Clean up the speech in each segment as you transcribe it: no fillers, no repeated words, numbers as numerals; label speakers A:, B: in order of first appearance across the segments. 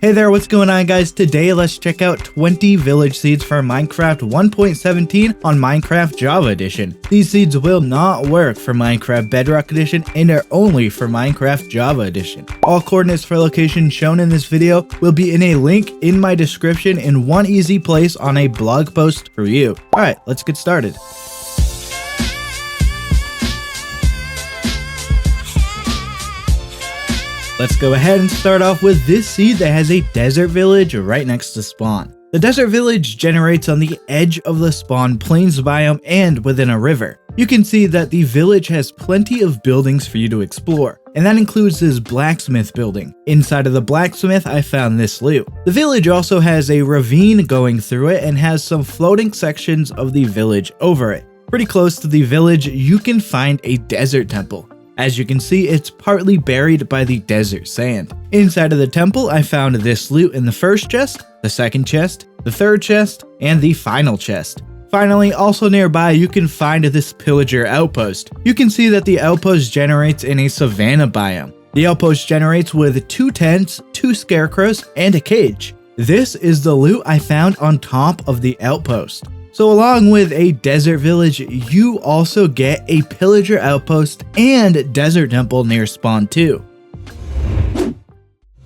A: Hey there, what's going on guys? Today let's check out 20 village seeds for Minecraft 1.17 on Minecraft Java Edition. These seeds will not work for Minecraft Bedrock Edition and are only for Minecraft Java Edition. All coordinates for locations shown in this video will be in a link in my description in one easy place on a blog post for you. Alright, let's get started. Let's go ahead and start off with this seed that has a desert village right next to spawn. The desert village generates on the edge of the spawn plains biome and within a river. You can see that the village has plenty of buildings for you to explore, and that includes this blacksmith building. Inside of the blacksmith, I found this loot. The village also has a ravine going through it and has some floating sections of the village over it. Pretty close to the village, you can find a desert temple. As you can see, it's partly buried by the desert sand. Inside of the temple, I found this loot in the first chest, the second chest, the third chest, and the final chest. Finally, also nearby, you can find this pillager outpost. You can see that the outpost generates in a savanna biome. The outpost generates with 2 tents, 2 scarecrows, and a cage. This is the loot I found on top of the outpost. So along with a desert village, you also get a pillager outpost and desert temple near spawn too.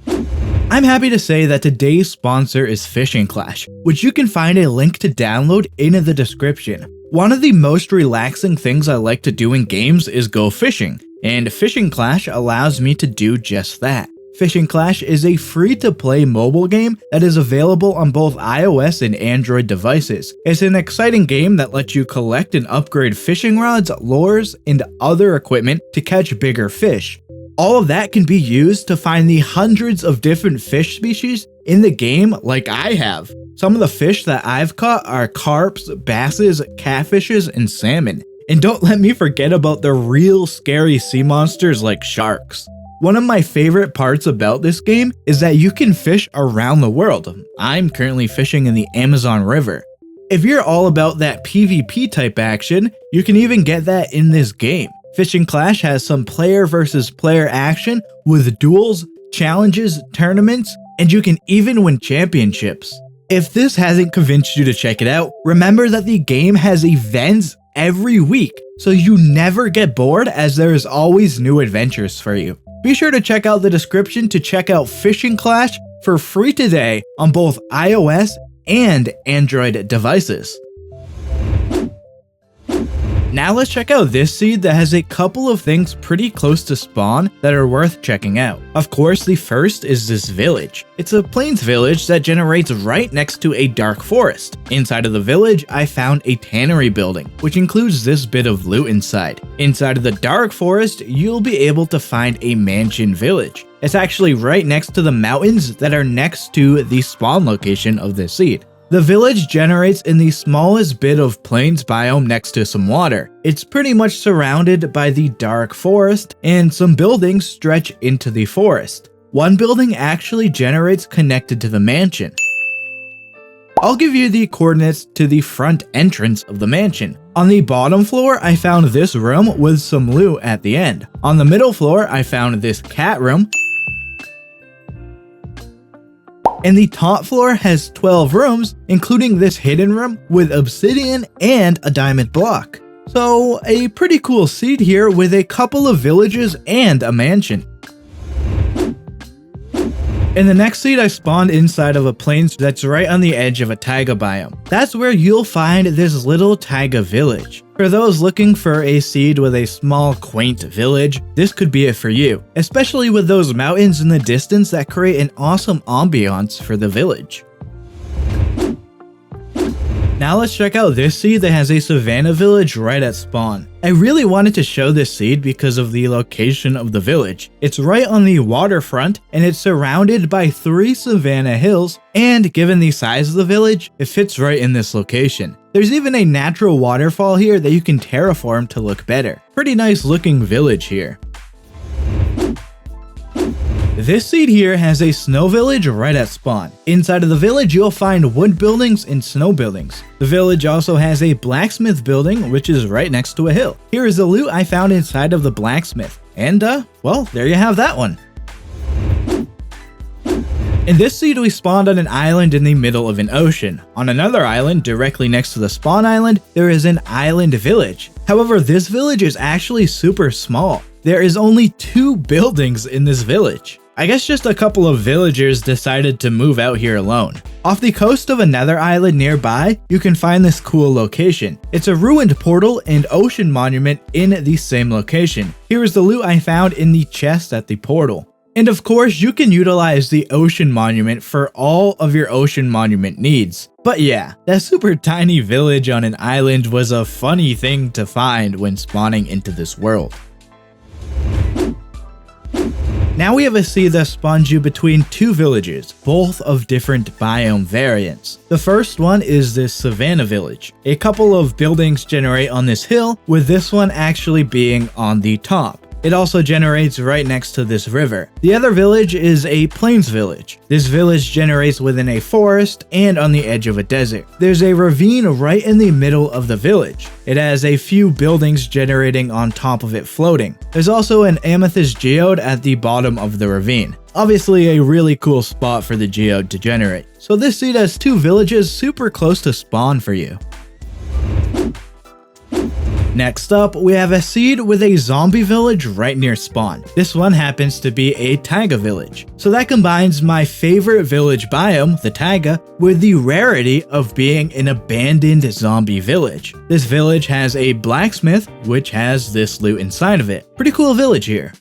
A: I'm happy to say that today's sponsor is Fishing Clash, which you can find a link to download in the description. One of the most relaxing things I like to do in games is go fishing, and Fishing Clash allows me to do just that. Fishing Clash is a free-to-play mobile game that is available on both iOS and Android devices. It's an exciting game that lets you collect and upgrade fishing rods, lures, and other equipment to catch bigger fish. All of that can be used to find the hundreds of different fish species in the game like I have. Some of the fish that I've caught are carps, basses, catfishes, and salmon. And don't let me forget about the real scary sea monsters like sharks. One of my favorite parts about this game is that you can fish around the world. I'm currently fishing in the Amazon River. If you're all about that PvP type action, you can even get that in this game. Fishing Clash has some player versus player action with duels, challenges, tournaments, and you can even win championships. If this hasn't convinced you to check it out, remember that the game has events every week, so you never get bored as there is always new adventures for you. Be sure to check out the description to check out Fishing Clash for free today on both iOS and Android devices. Now let's check out this seed that has a couple of things pretty close to spawn that are worth checking out. Of course, the first is this village. It's a plains village that generates right next to a dark forest. Inside of the village, I found a tannery building, which includes this bit of loot inside. Inside of the dark forest, you'll be able to find a mansion village. It's actually right next to the mountains that are next to the spawn location of this seed. The village generates in the smallest bit of plains biome next to some water. It's pretty much surrounded by the dark forest, and some buildings stretch into the forest. One building actually generates connected to the mansion. I'll give you the coordinates to the front entrance of the mansion. On the bottom floor, I found this room with some loot at the end. On the middle floor, I found this cat room. And the top floor has 12 rooms, including this hidden room with obsidian and a diamond block. So a pretty cool seed here with a couple of villages and a mansion. In the next seed, I spawned inside of a plains that's right on the edge of a taiga biome. That's where you'll find this little taiga village. For those looking for a seed with a small, quaint village, this could be it for you, especially with those mountains in the distance that create an awesome ambiance for the village. Now let's check out this seed that has a savanna village right at spawn. I really wanted to show this seed because of the location of the village. It's right on the waterfront and it's surrounded by 3 savanna hills, and given the size of the village, it fits right in this location. There's even a natural waterfall here that you can terraform to look better. Pretty nice looking village here. This seed here has a snow village right at spawn. Inside of the village, you'll find wood buildings and snow buildings. The village also has a blacksmith building, which is right next to a hill. Here is the loot I found inside of the blacksmith. And well, there you have that one. In this seed, we spawned on an island in the middle of an ocean. On another island, directly next to the spawn island, there is an island village. However, this village is actually super small. There is only 2 buildings in this village. I guess just a couple of villagers decided to move out here alone. Off the coast of another island nearby, you can find this cool location. It's a ruined portal and ocean monument in the same location. Here is the loot I found in the chest at the portal. And of course, you can utilize the ocean monument for all of your ocean monument needs. But yeah, that super tiny village on an island was a funny thing to find when spawning into this world. Now we have a seed that spawns you between 2 villages, both of different biome variants. The first one is this Savannah village. A couple of buildings generate on this hill, with this one actually being on the top. It also generates right next to this river. The other village is a plains village. This village generates within a forest and on the edge of a desert. There's a ravine right in the middle of the village. It has a few buildings generating on top of it floating. There's also an amethyst geode at the bottom of the ravine. Obviously a really cool spot for the geode to generate. So this seed has 2 villages super close to spawn for you. Next up, we have a seed with a zombie village right near spawn. This one happens to be a taiga village. So that combines my favorite village biome, the taiga, with the rarity of being an abandoned zombie village. This village has a blacksmith, which has this loot inside of it. Pretty cool village here.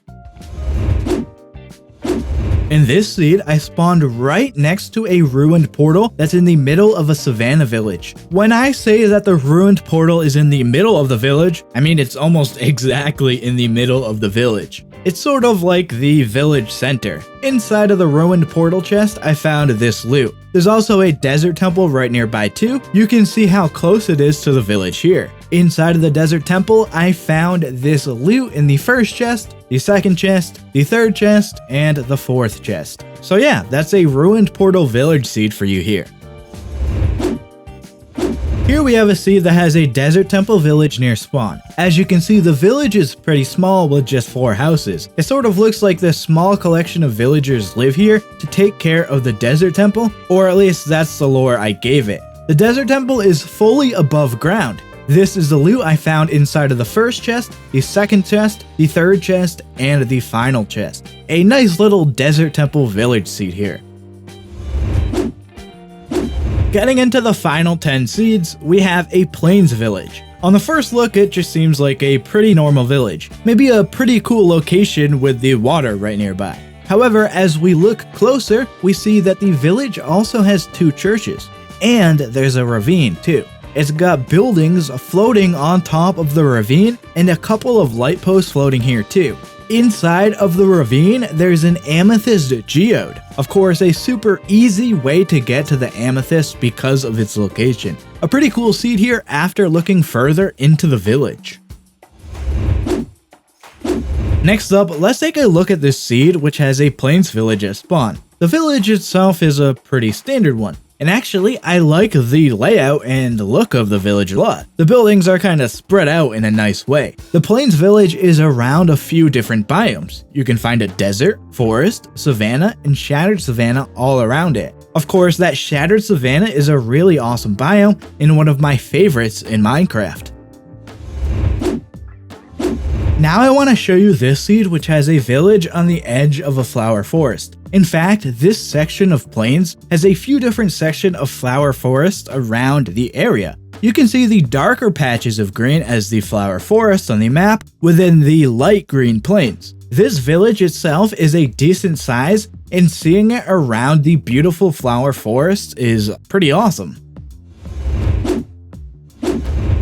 A: In this seed, I spawned right next to a ruined portal that's in the middle of a savannah village. When I say that the ruined portal is in the middle of the village, I mean it's almost exactly in the middle of the village. It's sort of like the village center. Inside of the ruined portal chest, I found this loot. There's also a desert temple right nearby too. You can see how close it is to the village here. Inside of the desert temple, I found this loot in the first chest, the second chest, the third chest, and the fourth chest. So yeah, that's a ruined portal village seed for you here. Here we have a seed that has a desert temple village near spawn. As you can see, the village is pretty small with just 4 houses. It sort of looks like this small collection of villagers live here to take care of the desert temple, or at least that's the lore I gave it. The desert temple is fully above ground. This is the loot I found inside of the first chest, the second chest, the third chest, and the final chest. A nice little desert temple village seed here. Getting into the final 10 seeds, we have a plains village. On the first look, it just seems like a pretty normal village. Maybe a pretty cool location with the water right nearby. However, as we look closer, we see that the village also has 2 churches. And there's a ravine too. It's got buildings floating on top of the ravine and a couple of light posts floating here too. Inside of the ravine, there's an amethyst geode. Of course, a super easy way to get to the amethyst because of its location. A pretty cool seed here after looking further into the village. Next up, let's take a look at this seed which has a plains village as spawn. The village itself is a pretty standard one. And actually, I like the layout and look of the village a lot. The buildings are kind of spread out in a nice way. The Plains Village is around a few different biomes. You can find a desert, forest, savanna, and shattered savanna all around it. Of course, that shattered savanna is a really awesome biome and one of my favorites in Minecraft. Now I want to show you this seed which has a village on the edge of a flower forest. In fact, this section of plains has a few different sections of flower forest around the area. You can see the darker patches of green as the flower forest on the map within the light green plains. This village itself is a decent size, and seeing it around the beautiful flower forest is pretty awesome.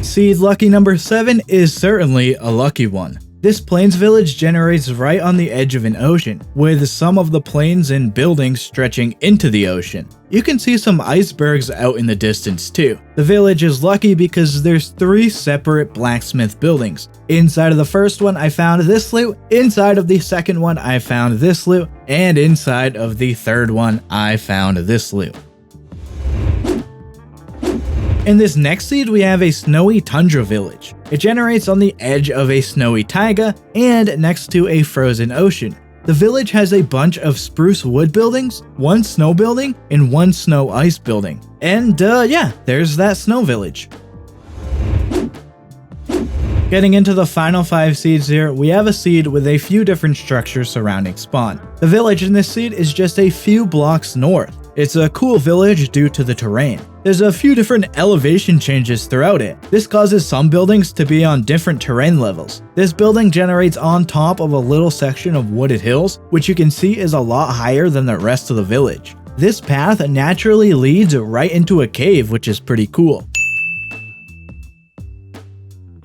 A: Seed lucky number 7 is certainly a lucky one. This plains village generates right on the edge of an ocean, with some of the plains and buildings stretching into the ocean. You can see some icebergs out in the distance too. The village is lucky because there's 3 separate blacksmith buildings. Inside of the first one I found this loot, inside of the second one I found this loot, and inside of the third one I found this loot. In this next seed, we have a snowy tundra village. It generates on the edge of a snowy taiga and next to a frozen ocean. The village has a bunch of spruce wood buildings, one snow building, and one snow ice building. And yeah, there's that snow village. Getting into the final 5 seeds here, we have a seed with a few different structures surrounding spawn. The village in this seed is just a few blocks north. It's a cool village due to the terrain. There's a few different elevation changes throughout it. This causes some buildings to be on different terrain levels. This building generates on top of a little section of wooded hills, which you can see is a lot higher than the rest of the village. This path naturally leads right into a cave, which is pretty cool.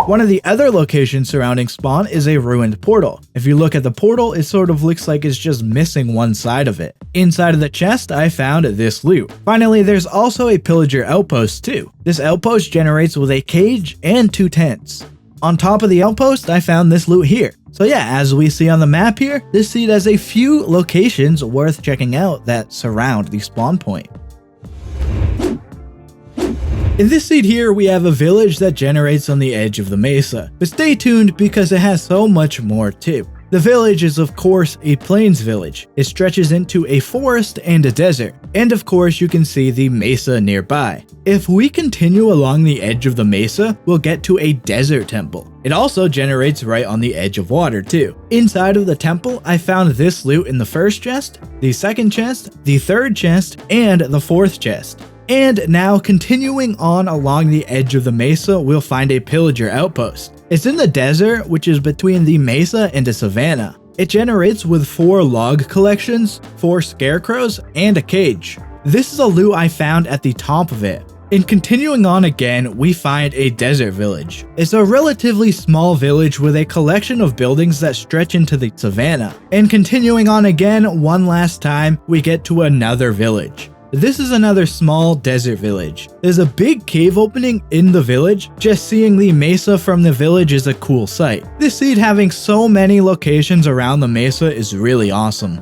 A: One of the other locations surrounding spawn is a ruined portal. If you look at the portal, it sort of looks like it's just missing one side of it. Inside of the chest, I found this loot. Finally, there's also a pillager outpost too. This outpost generates with a cage and 2 tents. On top of the outpost, I found this loot here. So yeah, as we see on the map here, this seed has a few locations worth checking out that surround the spawn point. In this seed here, we have a village that generates on the edge of the mesa, but stay tuned because it has so much more too. The village is of course a plains village. It stretches into a forest and a desert, and of course you can see the mesa nearby. If we continue along the edge of the mesa, we'll get to a desert temple. It also generates right on the edge of water too. Inside of the temple, I found this loot in the first chest, the second chest, the third chest, and the fourth chest. And now continuing on along the edge of the mesa, we'll find a pillager outpost. It's in the desert, which is between the mesa and a savanna. It generates with 4 log collections, 4 scarecrows, and a cage. This is a loot I found at the top of it. In continuing on again, we find a desert village. It's a relatively small village with a collection of buildings that stretch into the savanna. And continuing on again, one last time, we get to another village. This is another small desert village. There's a big cave opening in the village. Just seeing the mesa from the village is a cool sight. This seed having so many locations around the mesa is really awesome.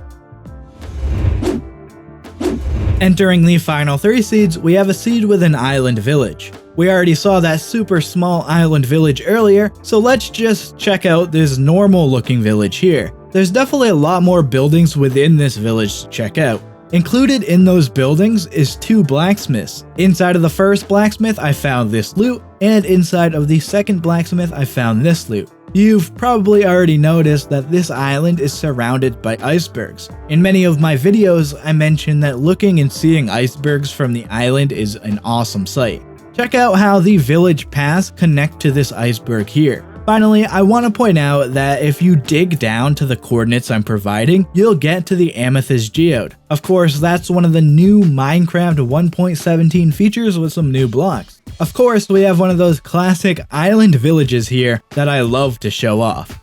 A: Entering the final 3 seeds, we have a seed with an island village. We already saw that super small island village earlier, so let's just check out this normal looking village here. There's definitely a lot more buildings within this village to check out. Included in those buildings is 2 blacksmiths. Inside of the first blacksmith, I found this loot, and inside of the second blacksmith, I found this loot. You've probably already noticed that this island is surrounded by icebergs. In many of my videos, I mentioned that looking and seeing icebergs from the island is an awesome sight. Check out how the village paths connect to this iceberg here. Finally, I want to point out that if you dig down to the coordinates I'm providing, you'll get to the Amethyst Geode. Of course, that's one of the new Minecraft 1.17 features with some new blocks. Of course, we have one of those classic island villages here that I love to show off.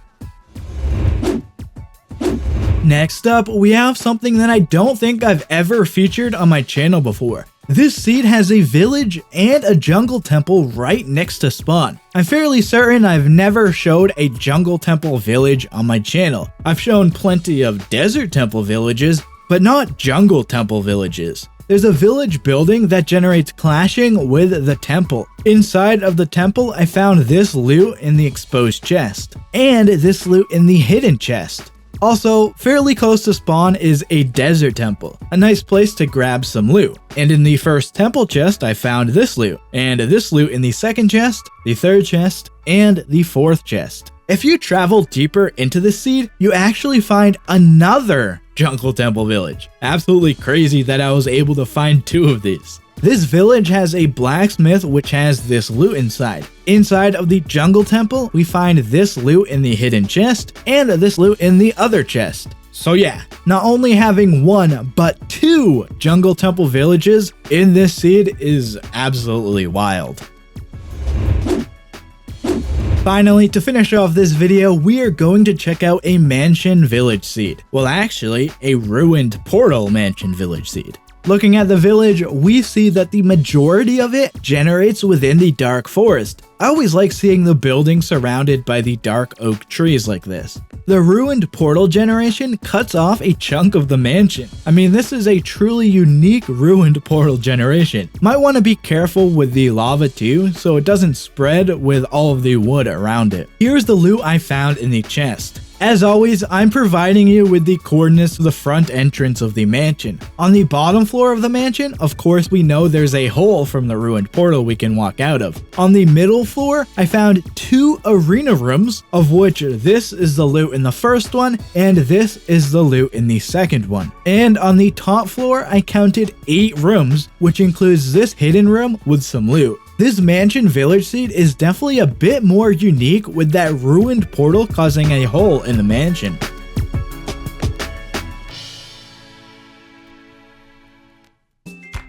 A: Next up, we have something that I don't think I've ever featured on my channel before. This seed has a village and a jungle temple right next to spawn. I'm fairly certain I've never showed a jungle temple village on my channel. I've shown plenty of desert temple villages, but not jungle temple villages. There's a village building that generates clashing with the temple. Inside of the temple, I found this loot in the exposed chest, and this loot in the hidden chest. Also, fairly close to spawn is a desert temple, a nice place to grab some loot. And in the first temple chest, I found this loot, and this loot in the second chest, the third chest, and the fourth chest. If you travel deeper into the seed, you actually find another jungle temple village. Absolutely crazy that I was able to find 2 of these. This village has a blacksmith which has this loot inside. Inside of the jungle temple, we find this loot in the hidden chest and this loot in the other chest. So yeah, not only having 1 but 2 jungle temple villages in this seed is absolutely wild. Finally, to finish off this video, we are going to check out a mansion village seed. Well, actually, a ruined portal mansion village seed. Looking at the village, we see that the majority of it generates within the dark forest. I always like seeing the building surrounded by the dark oak trees like this. The ruined portal generation cuts off a chunk of the mansion. I mean, this is a truly unique ruined portal generation. Might want to be careful with the lava too, so it doesn't spread with all of the wood around it. Here's the loot I found in the chest. As always, I'm providing you with the coordinates to the front entrance of the mansion. On the bottom floor of the mansion, of course we know there's a hole from the ruined portal we can walk out of. On the middle floor, I found 2 arena rooms, of which this is the loot in the first one, and this is the loot in the second one. And on the top floor, I counted 8 rooms, which includes this hidden room with some loot. This mansion village seed is definitely a bit more unique, with that ruined portal causing a hole in the mansion.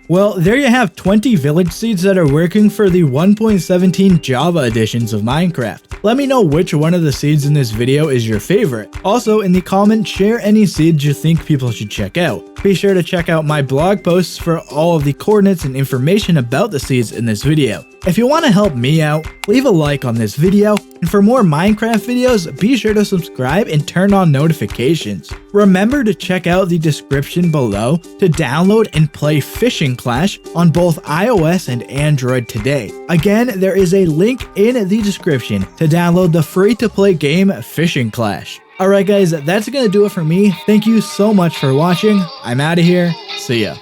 A: Well, there you have 20 village seeds that are working for the 1.17 Java editions of Minecraft. Let me know which one of the seeds in this video is your favorite. Also, in the comments, share any seeds you think people should check out. Be sure to check out my blog posts for all of the coordinates and information about the seeds in this video. If you want to help me out, leave a like on this video, and for more Minecraft videos, be sure to subscribe and turn on notifications. Remember to check out the description below to download and play Fishing Clash on both iOS and Android today. Again, there is a link in the description to download the free-to-play game Fishing Clash. Alright guys, that's gonna do it for me. Thank you so much for watching. I'm out of here. See ya.